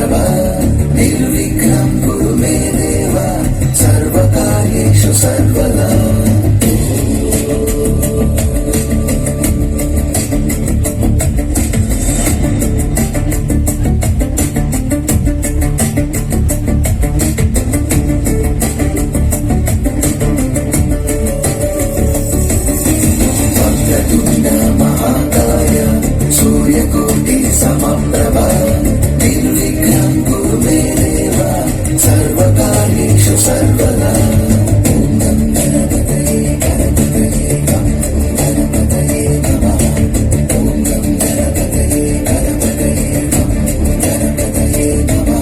समप्रभ निर्विघ्नं कुरु मे देव सर्वकार्येषु सर्वदा। वक्रतुण्ड महाकाय सूर्यकोटि समप्रभ निर्विघ्नं कुरु मे देव सर्वकार्येषु सर्वदा। ॐ गणपतये गणपतये गणपतये नमः। ॐ गणपतये गणपतये गणपतये नमः।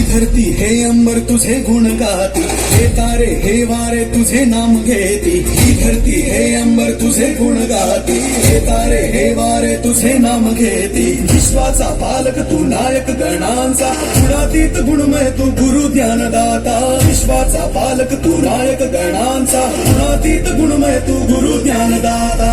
धरती हे अंबर तुझे गुण गाती, हे तारे हे वारे तुझे नाम घेती। ही धरती हे अंबर तुझे गुण गाती, हे तारे हे वारे तुझे नाम घेती। विश्वाचा पालक तू नायक गणांचा, गुणातीत गुणमय तू गुरु ज्ञानदाता। विश्वाचा पालक तू नायक गणांचा, गुणातीत गुणमय तू गुरु ज्ञानदाता।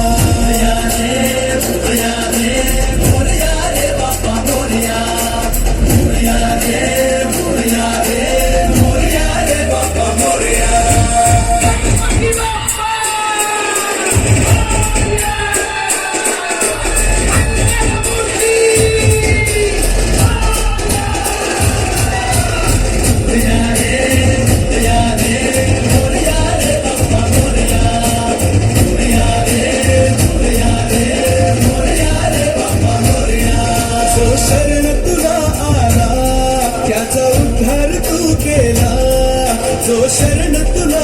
शरण तुला आला त्याचा उद्धार तू केला, जो शरण तुला